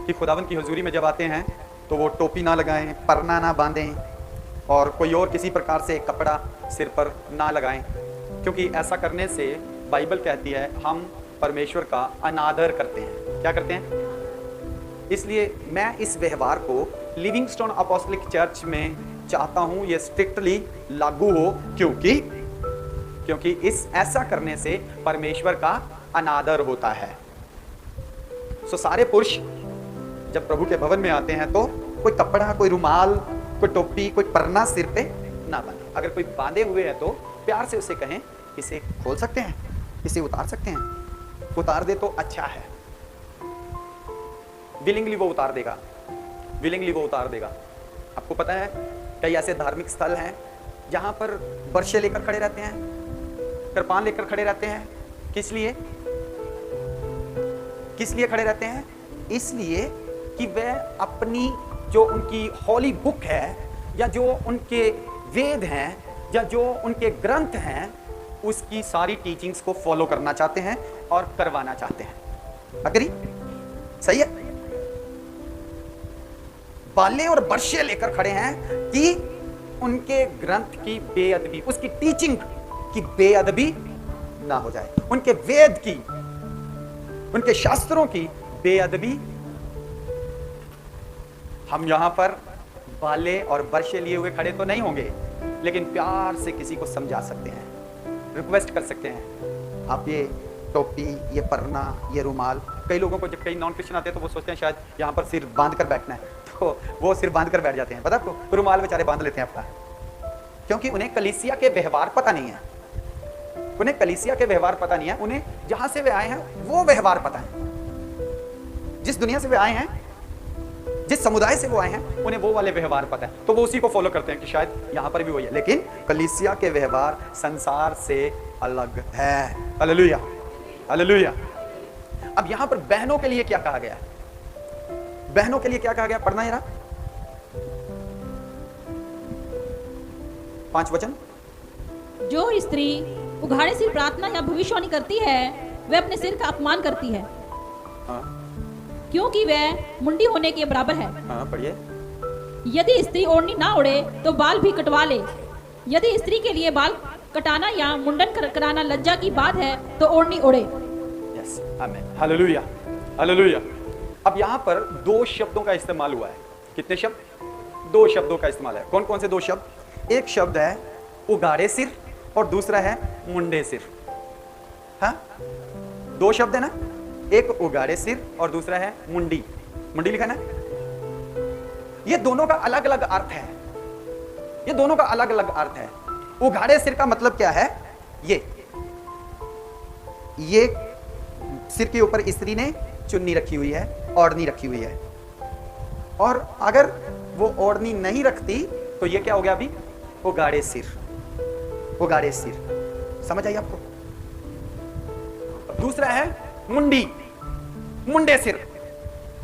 कि खुदावंद की हुजूरी में जब आते हैं तो वो टोपी ना लगाएं, परना ना बांधें और कोई और किसी प्रकार से कपड़ा सिर पर ना लगाएं, क्योंकि ऐसा करने से बाइबल कहती है हम परमेश्वर का अनादर करते हैं। क्या करते हैं? इसलिए मैं इस व्यवहार को लिविंगस्टोन अपोस्टलिक चर्च में चाहता हूं ये स्ट्रिक्टली लागू हो, क्योंकि इस ऐसा करने से परमेश्वर का अनादर होता है। सारे पुरुष जब प्रभु के भवन में आते हैं तो कोई कपड़ा, कोई रुमाल, कोई टोपी, कोई परना सिर पे ना बांधे। अगर कोई बांधे हुए है तो प्यार से उसे कहें, इसे खोल सकते हैं, इसे उतार सकते हैं, उतार दे तो अच्छा है। विलिंगली वो उतार देगा, विलिंगली वो उतार देगा। आपको पता है कई ऐसे धार्मिक स्थल हैं जहां पर बर्शे लेकर खड़े रहते हैं, कृपान लेकर खड़े रहते हैं। किस लिए खड़े रहते हैं? इसलिए कि वह अपनी जो उनकी हॉली बुक है या जो उनके वेद हैं या जो उनके ग्रंथ हैं उसकी सारी टीचिंग्स को फॉलो करना चाहते हैं और करवाना चाहते हैं। अग्री? सही है? बाले और बर्शे लेकर खड़े हैं कि उनके ग्रंथ की बेअदबी, उसकी टीचिंग की बेअदबी ना हो जाए, उनके वेद की, उनके शास्त्रों की बेअदबी। हम यहां पर बाले और बर्शे लिए हुए खड़े तो नहीं होंगे, लेकिन प्यार से किसी को समझा सकते हैं, रिक्वेस्ट कर सकते हैं। आप ये टोपी, ये परना, ये रुमाल, कई लोगों को जब कई नॉन क्रिश्चियन आते हैं तो वो सोचते हैं शायद यहाँ पर सिर बांध कर बैठना है, तो वो सिर बांध कर बैठ जाते हैं। पता आपको, रुमाल बेचारे बांध लेते हैं अपना, क्योंकि उन्हें कलीसिया के व्यवहार पता नहीं है। उन्हें कलीसिया के व्यवहार पता नहीं है, उन्हें जहां से वे आए हैं वो व्यवहार पता है। जिस दुनिया से वे आए हैं, जिस समुदाय से वो आए हैं, उन्हें वो वाले व्यवहार पता है, तो वो उसी को फॉलो करते हैं कि शायद यहां पर भी वही है। लेकिन कलीसिया के व्यवहार संसार से अलग है। Hallelujah, hallelujah. अब यहां पर बहनों के लिए क्या कहा गया? बहनों के लिए क्या कहा गया? पढ़ना जरा 5 वचन। जो स्त्री उघाड़े सिर प्रार्थना या भविष्यवाणी करती है वह अपने सिर का अपमान करती है। हाँ। क्योंकि वह मुंडी होने के बराबर है। हाँ पढ़िए। यदि स्त्री ओढ़नी ना ओढ़े तो बाल भी कटवा ले। यदि स्त्री के लिए बाल कटाना या मुंडन कराना लज्जा की बात है तो ओढ़नी ओढ़े। यस, आमीन, हालेलुया, हालेलुया। अब यहाँ पर दो शब्दों का इस्तेमाल हुआ है। कितने शब्द? दो शब्दों का इस्तेमाल है। कौन कौन से दो शब्द? एक शब्द है उगाड़े सिर और दूसरा है मुंडे सिर। हाँ, दो शब्द है ना, एक उगाड़े सिर और दूसरा है मुंडी। मुंडी लिखा ना, ये दोनों का अलग अलग अर्थ है। ये दोनों का अलग अलग अर्थ है। उगाड़े सिर का मतलब क्या है? ये सिर के ऊपर स्त्री ने चुन्नी रखी हुई है, ओढ़नी रखी हुई है, और अगर वो ओढ़नी नहीं रखती तो ये क्या हो गया? अभी उगाड़े सिर, उगाड़े सिर। समझ आई आपको? दूसरा है मुंडी, मुंडे सिर।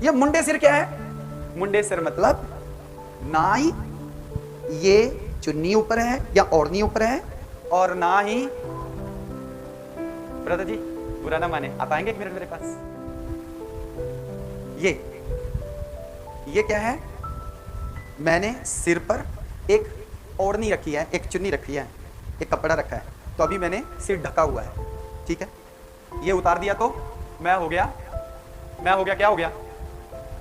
ये मुंडे सिर क्या है? मुंडे सिर मतलब ना ही ये चुन्नी ऊपर है या ओढ़नी ऊपर है, और ना ही, ब्रदर जी बुरा ना माने, आप आएंगे एक मिनट मेरे पास? ये क्या है? मैंने सिर पर एक ओढ़नी रखी है, एक चुन्नी रखी है, एक कपड़ा रखा है, तो अभी मैंने सिर ढका हुआ है, ठीक है? ये उतार दिया तो मैं हो गया क्या हो गया?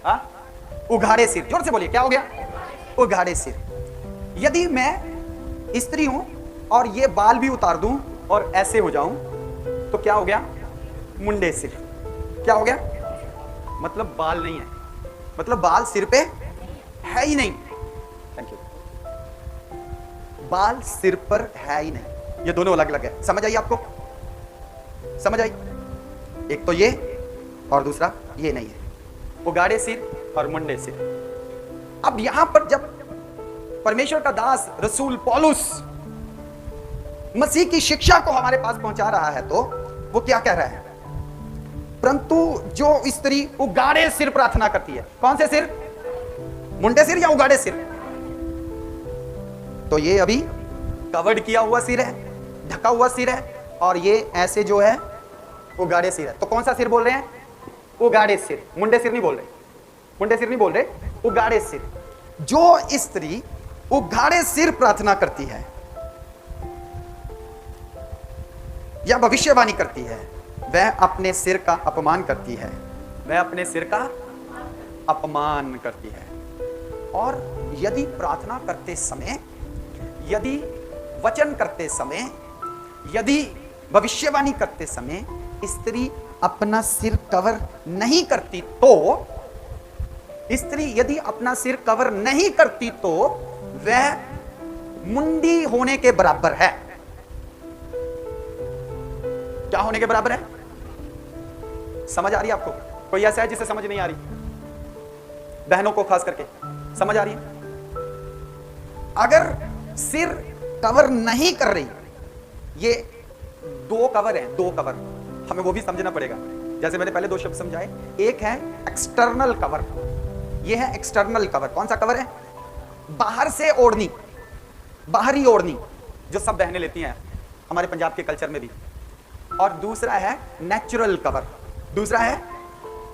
हाँ, उघाड़े सिर। जोर से बोलिए, क्या हो गया? उघाड़े सिर। यदि मैं स्त्री हूं और ये बाल भी उतार दूं और ऐसे हो जाऊं तो क्या हो गया? मुंडे सिर। क्या हो गया? मतलब बाल नहीं है, मतलब बाल सिर पे है ही नहीं। Thank you. बाल सिर पर है ही नहीं। ये दोनों अलग अलग है। समझ आई आपको? समझ आई? एक तो ये और दूसरा ये नहीं है। उगाड़े सिर और मुंडे सिर। अब यहां पर जब परमेश्वर का दास रसूल पौलुस मसीह की शिक्षा को हमारे पास पहुंचा रहा है तो वो क्या कह रहा है? परंतु जो स्त्री उगाड़े सिर प्रार्थना करती है। कौन से सिर? मुंडे सिर या उगाड़े सिर? तो ये अभी कवर्ड किया हुआ सिर है, ढका हुआ सिर है, और ये ऐसे जो है उगाड़े सिर है। तो कौन सा सिर बोल रहे हैं? उगाड़े सिर। मुंडे सिर नहीं बोल रहे, मुंडे सिर नहीं बोल रहे, उगाड़े सिर। जो स्त्री उगाड़े सिर प्रार्थना करती है या भविष्यवाणी करती है, वह अपने सिर का अपमान करती है, वह अपने सिर का अपमान करती है। और यदि प्रार्थना करते समय, यदि वचन करते समय, यदि भविष्यवाणी करते समय स्त्री अपना सिर कवर नहीं करती तो, स्त्री यदि अपना सिर कवर नहीं करती तो वह मुंडी होने के बराबर है। क्या होने के बराबर है? समझ आ रही है आपको? कोई ऐसा है जिसे समझ नहीं आ रही? बहनों को खास करके समझ आ रही है? अगर सिर कवर नहीं कर रही, ये दो कवर है, दो कवर, हमें वो भी समझना पड़ेगा। जैसे मैंने पहले दो शब्द समझाए, एक है एक्सटर्नल कवर, ये है एक्सटर्नल कवर। कौन सा कवर है? बाहर से ओढ़नी, बाहरी ओढ़नी जो सब बहनें लेती हैं हमारे पंजाब के कल्चर में भी। और दूसरा है नेचुरल कवर, दूसरा है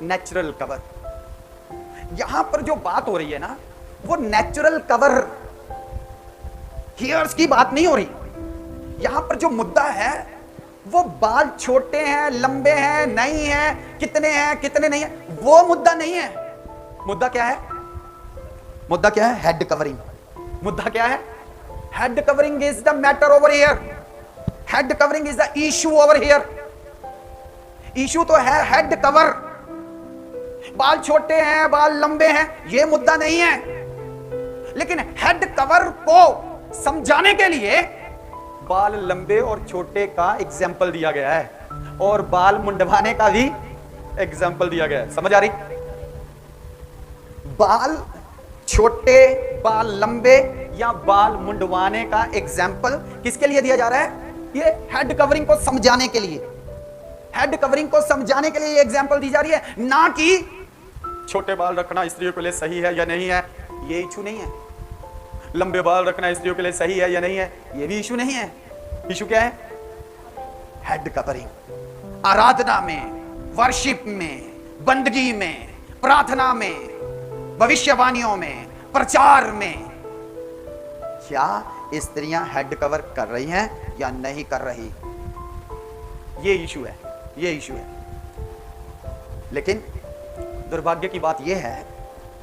नेचुरल कवर। यहां पर जो बात हो रही है ना, वो नेचुरल कवर हेयर्स की बात नहीं हो रही। यहां पर जो मुद्दा है वो बाल छोटे हैं, लंबे हैं, नहीं हैं, कितने हैं, कितने नहीं है, वो मुद्दा नहीं है। मुद्दा क्या है? मुद्दा क्या है? Head covering. मुद्दा क्या है? Head covering is the matter over here. Head covering is the issue over here. Issue तो है हेड कवर। बाल छोटे हैं, बाल लंबे हैं, ये मुद्दा नहीं है। लेकिन हेड कवर को समझाने के लिए बाल लंबे और छोटे का एग्जाम्पल दिया गया है, और बाल मुंडवाने का भी एग्जाम्पल दिया गया है। समझ आ रही? बाल छोटे, बाल लंबे या बाल मुंडवाने का एग्जाम्पल किसके लिए दिया जा रहा है? ये हेड कवरिंग को समझाने के लिए। हेड कवरिंग को समझाने के लिए ये एग्जाम्पल दी जा रही है, ना कि छोटे बाल रखना स्त्रियों के लिए सही है या नहीं है, ये इशू नहीं है। लंबे बाल रखना स्त्रियों के लिए सही है या नहीं है, ये भी इशू नहीं है। इशू क्या है? Head covering. आराधना में, वर्शिप में, बंदगी में, प्रार्थना में, भविष्यवाणियों में, प्रचार में क्या स्त्रियां हेड कवर कर रही हैं या नहीं कर रही? ये इशू है, ये इशू है। लेकिन दुर्भाग्य की बात यह है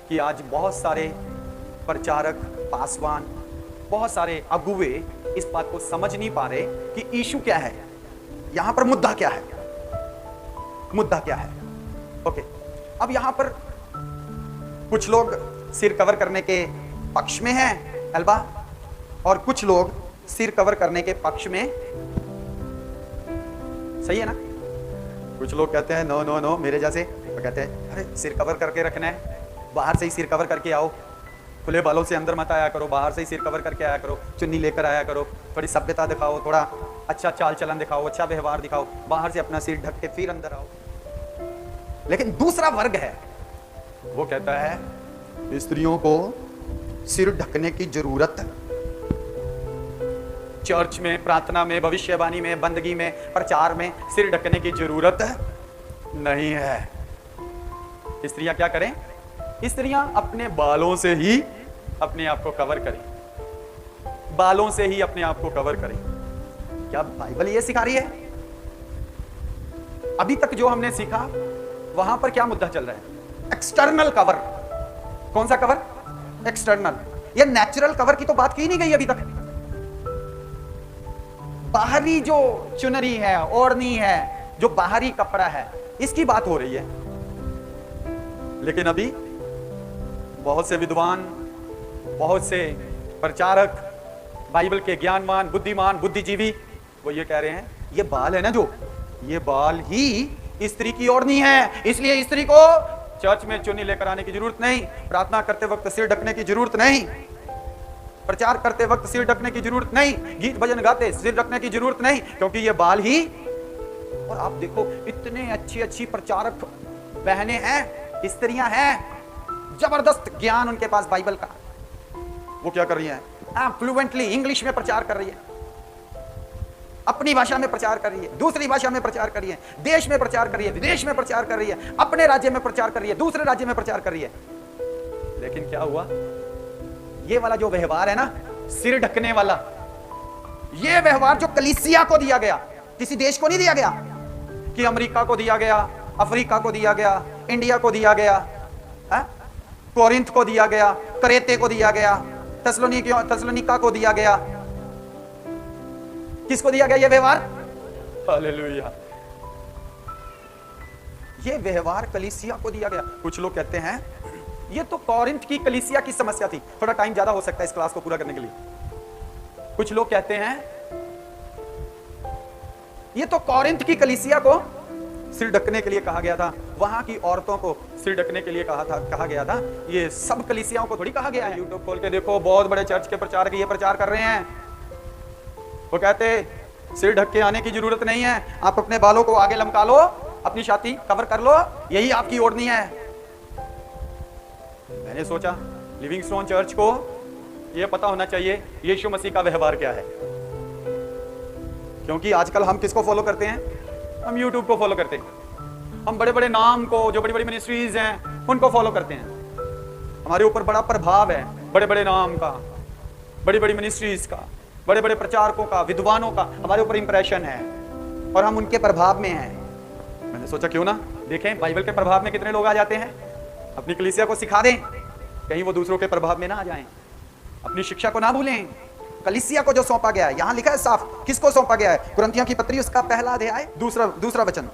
कि आज बहुत सारे प्रचारक, पासवान, बहुत सारे अगुवे इस बात को समझ नहीं पा रहे कि इशू क्या है, यहां पर मुद्दा क्या है, मुद्दा क्या है। ओके, अब यहां पर कुछ लोग सिर कवर करने के पक्ष में हैं अल्बा, और कुछ लोग सिर कवर करने के पक्ष में, सही है ना? कुछ लोग कहते हैं नो नो नो, मेरे जैसे तो कहते हैं अरे सिर कवर करके रखना है, बाहर से ही सिर कवर करके आओ, खुले बालों से अंदर मत आया करो, बाहर से ही सिर कवर करके आया करो, चुन्नी लेकर आया करो, थोड़ी सभ्यता दिखाओ, थोड़ा अच्छा चाल चलन दिखाओ, अच्छा व्यवहार दिखाओ, बाहर से अपना सिर ढक के फिर अंदर आओ। लेकिन दूसरा वर्ग है, वो कहता है स्त्रियों को सिर ढकने की जरूरत चर्च में, प्रार्थना में, भविष्यवाणी में, बंदगी में, प्रचार में सिर ढकने की जरूरत नहीं है। स्त्रियां क्या करें? स्त्रियां अपने बालों से ही अपने आप को कवर करें, बालों से ही अपने आप को कवर करें। क्या बाइबल ये सिखा रही है? अभी तक जो हमने सीखा वहां पर क्या मुद्दा चल रहा है? External cover. कौन सा कवर? एक्सटर्नल। ये नेचुरल कवर की तो बात की नहीं गई अभी तक। बाहरी जो चुनरी है, ओढ़नी है, जो बाहरी कपड़ा है, इसकी बात हो रही है। लेकिन अभी बहुत से विद्वान, बहुत से प्रचारक, बाइबल के ज्ञानवान, बुद्धिमान, बुद्धिजीवी, वो ये कह रहे हैं ये बाल है ना, जो ये बाल ही स्त्री की ओढ़नी है, इसलिए स्त्री को चर्च में चुन्नी लेकर आने की जरूरत नहीं, प्रार्थना करते वक्त सिर ढकने की जरूरत नहीं, प्रचार करते वक्त सिर ढकने की जरूरत नहीं, गीत भजन गाते सिर ढकने की जरूरत नहीं, क्योंकि ये बाल ही। और आप देखो इतने अच्छी अच्छी प्रचारक बहनें हैं, स्त्रियां हैं, जबरदस्त ज्ञान उनके पास बाइबल का, वो क्या कर रही हैं? फ्लुएंटली इंग्लिश में प्रचार कर रही है, अपनी भाषा में प्रचार कर रही है, दूसरी भाषा में प्रचार कर रही है, देश में प्रचार कर रही है, विदेश में प्रचार कर रही है, अपने राज्य में प्रचार कर रही है, दूसरे राज्य में प्रचार कर रही है। लेकिन क्या हुआ? ये वाला जो व्यवहार है ना, सिर ढकने वाला, ये व्यवहार जो कलीसिया को दिया गया, किसी देश को नहीं दिया गया कि अमेरिका को दिया गया, अफ्रीका को दिया गया, इंडिया को दिया गया, कोरिंथ को दिया गया, क्रेते को दिया गया, थेसलोनिका को दिया गया। किसको दिया गया ये व्यवहार? हालेलुया। ये व्यवहार कलीसिया को दिया गया। कुछ लोग कहते हैं ये तो कोरिंथ की कलीसिया की समस्या थी। थोड़ा टाइम ज्यादा हो सकता है इस क्लास को पूरा करने के लिए। कुछ लोग कहते हैं ये तो कोरिंथ की कलीसिया को सिर ढकने के लिए कहा गया था, वहां की औरतों को सिर ढकने के लिए कहा गया था। ये सब कलीसियाओं को थोड़ी कहा गया है। यूट्यूब खोल के देखो, बहुत बड़े चर्च के प्रचारक ये प्रचार कर रहे हैं। वो कहते सिर ढक के आने की जरूरत नहीं है, आप अपने बालों को आगे लमका लो, अपनी छाती कवर कर लो, यही आपकी ओढ़नी है। मैंने सोचा लिविंगस्टोन चर्च को यह पता होना चाहिए यीशु मसीह का व्यवहार क्या है, क्योंकि आजकल हम किसको फॉलो करते हैं? हम यूट्यूब को फॉलो करते हैं, हम बड़े बड़े नाम को, जो बड़ी बड़ी मिनिस्ट्रीज हैं उनको फॉलो करते हैं। हमारे ऊपर बड़ा प्रभाव है बड़े बड़े नाम का, बड़ी बड़ी मिनिस्ट्रीज का, बड़े बड़े प्रचारकों का, विद्वानों का हमारे ऊपर इंप्रेशन है और हम उनके प्रभाव में हैं। मैंने सोचा क्यों ना देखें बाइबल के प्रभाव में कितने लोग आ जाते हैं, अपनी कलीसिया को सिखा दें, कहीं वो दूसरों के प्रभाव में ना आ जाएं, अपनी शिक्षा को ना भूलें। कलीसिया को जो सौंपा गया है, यहां लिखा है साफ किसको सौंपा गया है, कुरिन्थियों की पत्री उसका पहला अध्याय दूसरा वचन।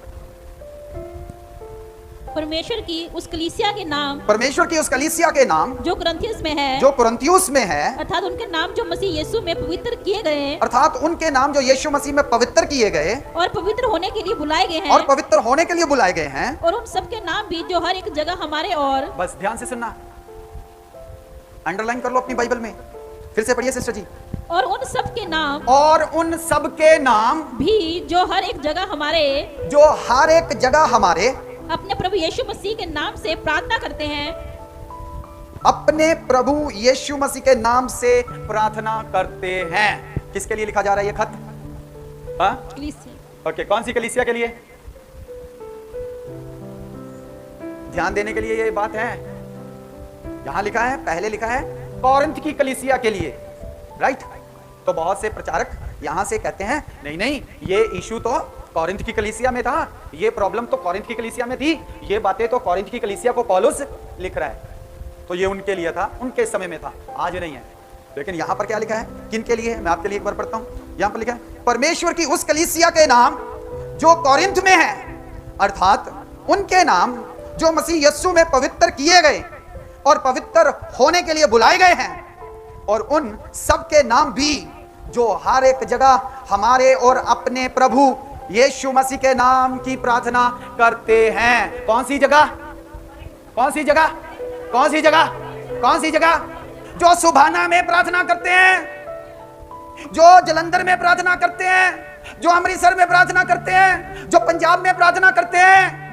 परमेश्वर की उस कलीसिया के नाम, परमेश्वर की उस कलीसिया के नाम जो कुरिन्थियुस में है, जो कुरिन्थियुस में है, अर्थात उनके नाम जो मसीह यीशु में पवित्र किए गए हैं, अर्थात उनके नाम जो यीशु मसीह में पवित्र किए गए और पवित्र होने के लिए बुलाए गए हैं, और पवित्र होने के लिए बुलाए गए हैं, और उन सब के नाम भी जो हर एक जगह हमारे, और बस ध्यान से सुनना, अंडरलाइन कर लो अपनी बाइबल में, फिर से पढ़िए सिस्टर जी। और उन सब के नाम, और उन सब के नाम भी जो हर एक जगह हमारे, जो हर एक जगह हमारे अपने प्रभु यीशु मसीह के नाम से प्रार्थना करते हैं, अपने प्रभु यीशु मसीह के नाम से प्रार्थना करते हैं। किसके लिए लिखा जा रहा है ये खत? ओके, कौन सी कलीसिया के लिए? ध्यान देने के लिए ये बात है। यहां लिखा है, पहले लिखा है कॉरिंथ की कलीसिया के लिए, राइट। तो बहुत से प्रचारक यहां से कहते हैं नहीं नहीं, ये इशू तो कॉरिंथ की कलीसिया में था, ये प्रॉब्लम तो कॉरिंथ की कलीसिया में थी, ये बातें तो कॉरिंथ की कलीसिया को पौलुस लिख रहा है, तो ये उनके लिए था, उनके समय में था, आज नहीं है। लेकिन यहां पर क्या लिखा है, किन के लिए है, मैं आपके लिए एक बार पढ़ता हूं। यहां पर लिखा है परमेश्वर की उस कलीसिया के नाम जो कॉरिंथ में है, अर्थात उनके नाम जो मसीह यीशु में पवित्र किए गए और पवित्र होने के लिए बुलाए गए हैं, और उन सब के नाम भी जो हर एक जगह हमारे और अपने प्रभु यीशु मसीह के नाम की प्रार्थना करते हैं। कौन सी जगह, कौन सी जगह, कौन सी जगह, कौन सी जगह? जो सुभाना में प्रार्थना करते हैं, जो जलंधर में प्रार्थना करते हैं, जो अमृतसर में प्रार्थना करते हैं, जो पंजाब में प्रार्थना करते हैं,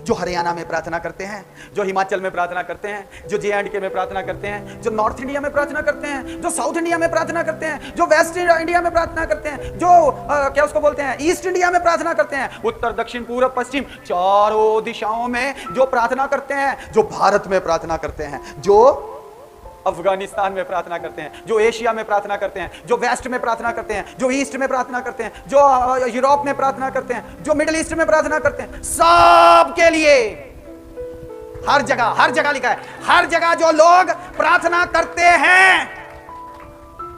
जो हरियाणा में प्रार्थना करते हैं, जो हिमाचल में प्रार्थना करते हैं, जो J&K में प्रार्थना करते हैं, जो नॉर्थ इंडिया में प्रार्थना करते हैं, जो साउथ इंडिया में प्रार्थना करते हैं, जो वेस्ट इंडिया में प्रार्थना करते हैं, जो क्या उसको बोलते हैं, ईस्ट इंडिया में प्रार्थना करते हैं, उत्तर दक्षिण पूर्व पश्चिम चारों दिशाओं में जो प्रार्थना करते हैं, जो भारत में प्रार्थना करते हैं, जो अफगानिस्तान में प्रार्थना करते हैं, जो एशिया में प्रार्थना करते हैं, जो वेस्ट में प्रार्थना करते हैं, जो ईस्ट में प्रार्थना करते हैं, जो यूरोप में प्रार्थना करते हैं, जो मिडिल ईस्ट में प्रार्थना करते हैं, सब के लिए हर जगह लिखा है, हर जगह जो लोग प्रार्थना करते हैं,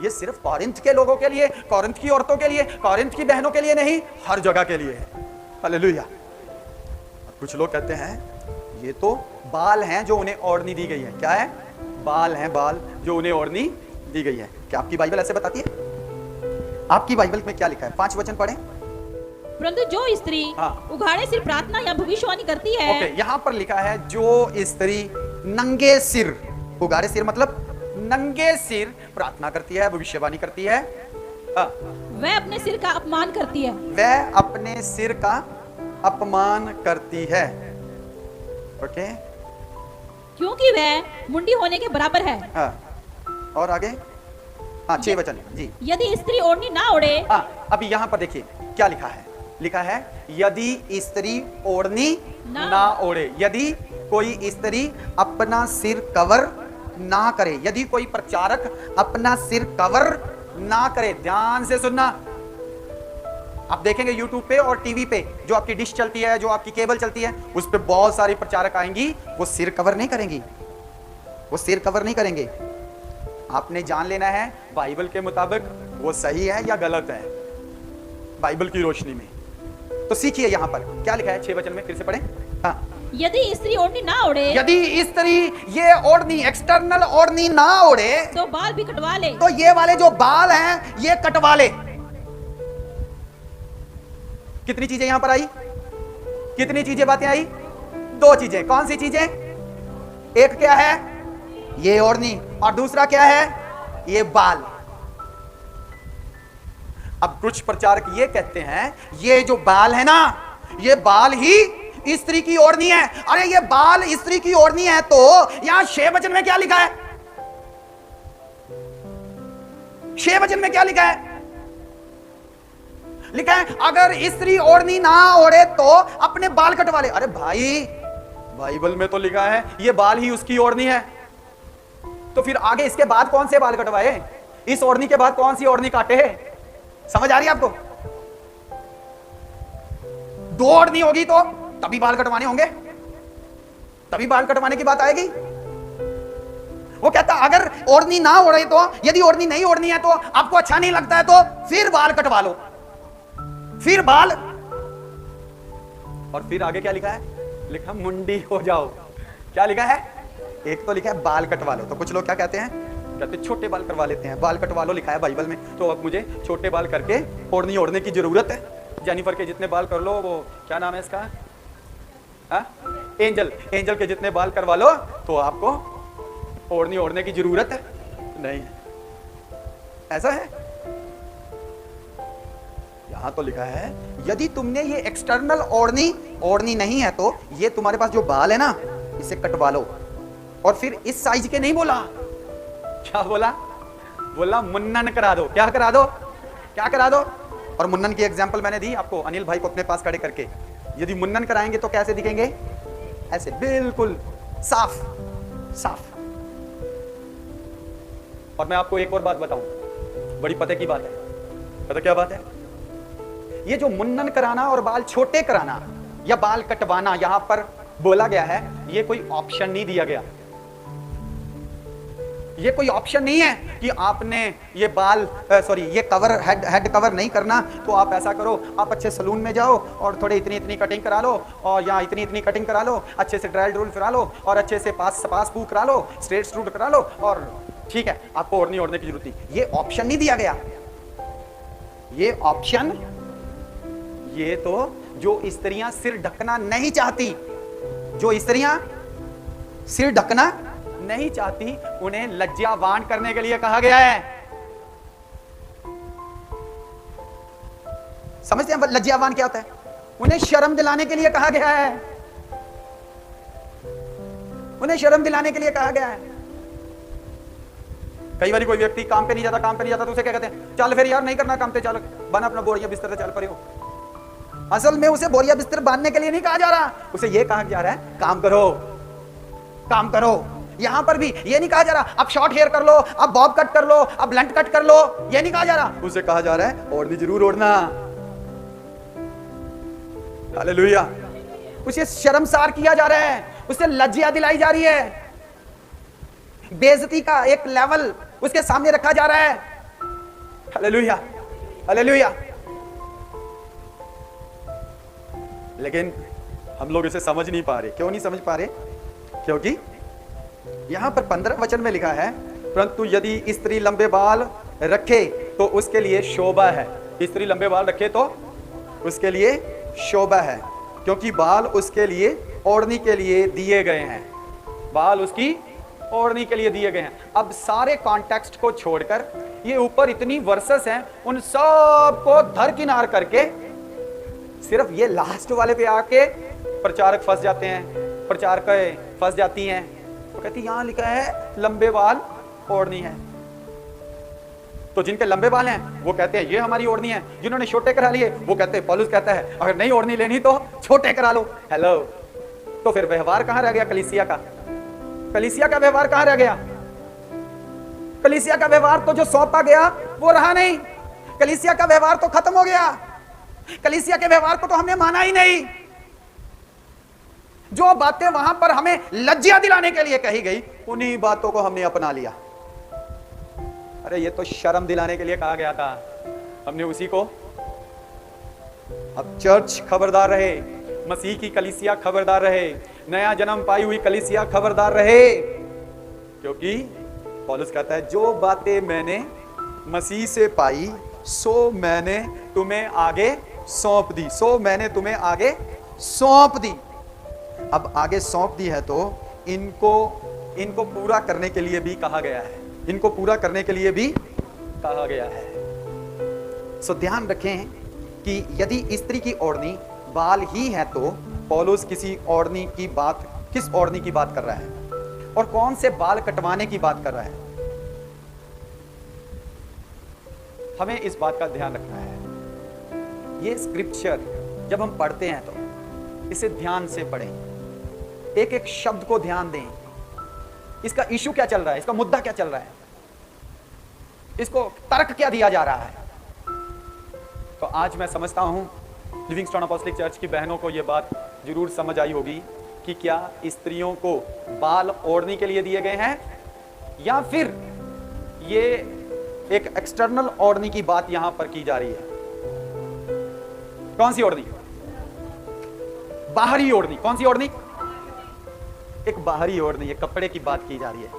ये सिर्फ कॉरिंथ के लोगों के लिए, कॉरिंथ की औरतों के लिए, कॉरिंथ की बहनों के लिए नहीं, हर जगह के लिए है। हालेलुया। कुछ लोग कहते हैं ये तो बाल हैं जो उन्हें ओढ़नी दी गई है। क्या है? बाल हैं, बाल जो उन्हें ओढ़नी दी गई है। क्या आपकी बाइबल ऐसे बताती है? आपकी बाइबल में क्या लिखा है? 5 वचन पढ़ें। परंतु जो स्त्री उघाड़े सिर प्रार्थना या भविष्यवाणी करती है, ओके, यहाँ पर लिखा है जो स्त्री नंगे सिर, उघाड़े सिर मतलब नंगे सिर प्रार्थना करती है, भविष्यवाणी करती है, वह अपने सिर का अपमान करती है, वह अपने सिर का अपमान करती है। ओके, क्योंकि वह मुंडी होने के बराबर है। और आगे 6 वचन जी। यदि स्त्री ओढ़नी ना ओढ़े, अभी यहाँ पर देखिए क्या लिखा है, लिखा है यदि स्त्री ओढ़नी ना ओढ़े, यदि कोई स्त्री अपना सिर कवर ना करे, यदि कोई प्रचारक अपना सिर कवर ना करे। ध्यान से सुनना, आप देखेंगे YouTube पे और टीवी पे जो आपकी डिश चलती है, जो आपकी केबल चलती है, उस पे बहुत सारी प्रचारक आएंगी, वो सिर कवर नहीं करेंगी, वो सिर कवर नहीं करेंगे। आपने जान लेना है बाइबल के मुताबिक वो सही है या गलत है, बाइबल की रोशनी में। तो सीखिए यहाँ पर क्या लिखा है 6 वचन में, फिर से पढ़ें। यदि स्त्री ओढ़नी ना ओढ़े, यदि स्त्री ये ओढ़नी, एक्सटर्नल ओढ़नी ना ओढ़े, तो बाल भी कटवा ले, तो ये वाले जो बाल हैं ये कटवा ले। कितनी चीजें यहां पर आई, कितनी चीजें बातें आई? 2 चीजें। कौन सी चीजें? एक क्या है? ये ओढ़नी, और दूसरा क्या है? ये बाल। अब कुछ प्रचारक ये कहते हैं ये जो बाल है ना, ये बाल ही स्त्री की ओढ़नी है। अरे ये बाल स्त्री की ओढ़नी है, तो यहां 6 वचन में क्या लिखा है? 6 वचन में क्या लिखा है? लिखा है अगर स्त्री ओढ़नी ना ओढ़े तो अपने बाल कटवा ले। अरे भाई, बाइबल में तो लिखा है ये बाल ही उसकी ओढ़नी है, तो फिर आगे इसके बाद कौन से बाल कटवाए? इस ओढ़नी के बाद कौन सी ओढ़नी काटे? समझ आ रही है आपको? 2 ओढ़नी होगी तो तभी बाल कटवाने होंगे, तभी बाल कटवाने की बात आएगी। वो कहता अगर ओढ़नी ना ओढ़े तो, यदि ओढ़नी नहीं ओढ़नी है तो आपको अच्छा नहीं लगता है तो फिर बाल कटवा लो, फिर बाल। और फिर आगे क्या लिखा है? लिखा मुंडी हो जाओ। क्या लिखा है? एक तो लिखा है बाल कटवा लो। तो कुछ लोग क्या कहते हैं? कहते छोटे बाल करवा लेते हैं, बाल कटवा लो लिखा है बाइबल में, तो अब मुझे छोटे बाल करके ओढ़नी ओढ़ने की जरूरत है। जेनिफर के जितने बाल कर लो, वो क्या नाम है इसका, एंजल, एंजल के जितने बाल करवा लो तो आपको ओढ़नी ओढ़ने की जरूरत है नहीं। ऐसा है? यहां तो लिखा है यदि तुमने ये एक्सटर्नल ओढ़नी नहीं है तो ये तुम्हारे पास जो बाल है ना, इसे कटवा लो। और फिर इस साइज के नहीं बोला, क्या बोला? बोला मुन्नन करा दो। क्या करा दो? क्या करा दो? और मुन्नन की एग्जांपल मैंने दी आपको, अनिल भाई को अपने पास खड़े करके। यदि मुन्नन कराएंगे तो कैसे दिखेंगे? ऐसे बिल्कुल साफ साफ। और मैं आपको एक और बात बताऊं, बड़ी पते की बात है। पता क्या बात है? ये जो मुन्नन कराना और बाल छोटे कराना या बाल कटवाना यहां पर बोला गया है, ये कोई ऑप्शन नहीं दिया गया। ये कोई ऑप्शन नहीं है कि आपने ये बाल ये कवर हेड कवर नहीं करना तो आप ऐसा करो, आप अच्छे सलून में जाओ और थोड़े इतनी इतनी कटिंग करा लो, और यहाँ इतनी इतनी कटिंग करा लो, अच्छे से ड्राई ड्रूल करा लो, और अच्छे से पास पू करा लो, स्ट्रेट स्ट्रूट करा लो, और ठीक है, आपको ओढ़नी ओढ़ने की जरूरत नहीं। ये ऑप्शन नहीं दिया गया। ये ऑप्शन, ये तो जो स्त्रियां सिर ढकना नहीं चाहती, जो स्त्रियां सिर ढकना नहीं चाहती, उन्हें लज्जावान करने के लिए कहा गया है। समझते हैं लज्जावान क्या होता है? उन्हें शर्म दिलाने के लिए कहा गया है। उन्हें शर्म दिलाने के लिए कहा गया है। कई बार कोई व्यक्ति काम पे नहीं जाता तो उसे क्या कहते हैं? चल फिर यार, नहीं करना काम पे, चल बना अपना बोरिया बिस्तर, चल पड़े हो। असल में उसे बोरिया बिस्तर बांधने के लिए नहीं कहा जा रहा, उसे यह कहा जा रहा है काम करो, काम करो। यहां पर भी ये नहीं कहा जा रहा अब शॉर्ट हेयर कर लो, अब बॉब कट कर लो, अब ब्लंट कट कर लो, ये नहीं कहा जा रहा। उसे कहा जा रहा है ओढ़नी जरूर ओढ़ना। हालेलुया। उसे शर्मसार किया जा रहा है, उसे लज्जा दिलाई जा रही है, बेइज्जती का एक लेवल उसके सामने रखा जा रहा है। Hallelujah, hallelujah. लेकिन हम लोग इसे समझ नहीं पा रहे। क्यों नहीं समझ पा रहे? क्योंकि यहां पर 15 वचन में लिखा है, परंतु यदि स्त्री लंबे बाल रखे तो उसके लिए शोभा है। स्त्री लंबे बाल रखे तो उसके लिए शोभा है, क्योंकि बाल उसके लिए ओढ़नी के लिए दिए गए हैं। बाल उसकी ओढ़नी के लिए दिए गए हैं। अब सारे कॉन्टेक्स्ट को छोड़कर ये ऊपर इतनी वर्सेस हैं, उन सब को दरकिनार करके सिर्फ ये लास्ट वाले पे आके प्रचारक फंस जाते हैं, प्रचारक फंस जाती हैं। वो कहती यहां लिखा है लंबे बाल ओढ़नी है, तो जिनके लंबे बाल हैं वो कहते हैं ये हमारी ओढ़नी है। जिन्होंने छोटे करा लिए वो कहते हैं, पौलुस कहता है अगर नहीं ओढ़नी लेनी तो छोटे करा लो। हेलो, तो फिर व्यवहार कहां रह गया कलीसिया का? कलीसिया का व्यवहार कहां रह गया? कलीसिया का व्यवहार तो जो सौंपा गया वो रहा नहीं। कलीसिया का व्यवहार तो खत्म हो गया। कलीसिया के व्यवहार को तो हमने माना ही नहीं। जो बातें वहां पर हमें लज्जा दिलाने के लिए कही गई, उन्हीं बातों को हमने अपना लिया। अरे ये तो शर्म दिलाने के लिए कहा गया था, हमने उसी को। अब चर्च खबरदार रहे, मसीह की कलीसिया खबरदार रहे, नया जन्म पाई हुई कलीसिया खबरदार रहे, क्योंकि पौलुस कहता है जो बातें मैंने मसीह से पाई सो मैंने तुम्हें आगे सौंप दी, सो मैंने तुम्हें आगे सौंप दी। अब आगे सौंप दी है तो इनको पूरा करने के लिए भी कहा गया है, इनको पूरा करने के लिए भी कहा गया है। सो ध्यान रखें कि यदि स्त्री की ओढ़नी बाल ही है तो पौलुस किस ओढ़नी की बात कर रहा है और कौन से बाल कटवाने की बात कर रहा है? हमें इस बात का ध्यान रखना है। ये स्क्रिप्चर जब हम पढ़ते हैं तो इसे ध्यान से पढ़ें, एक एक शब्द को ध्यान दें। इसका इशू क्या चल रहा है, इसका मुद्दा क्या चल रहा है, इसको तर्क क्या दिया जा रहा है। तो आज मैं समझता हूं लिविंगस्टोन अपोस्टलिक चर्च की बहनों को यह बात जरूर समझ आई होगी कि क्या स्त्रियों को बाल ओढ़ने के लिए दिए गए हैं या फिर ये एक एक्सटर्नल ओढ़नी की बात यहां पर की जा रही है। कौन सी ओढ़नी? बाहरी ओढ़नी। कौन सी ओढ़नी? एक बाहरी ओढ़नी, एक कपड़े की बात की जा रही है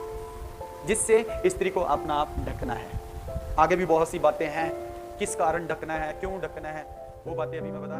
जिससे स्त्री को अपना आप ढकना है। आगे भी बहुत सी बातें हैं, किस कारण ढकना है, क्यों ढकना है, वो बातें अभी मैं बता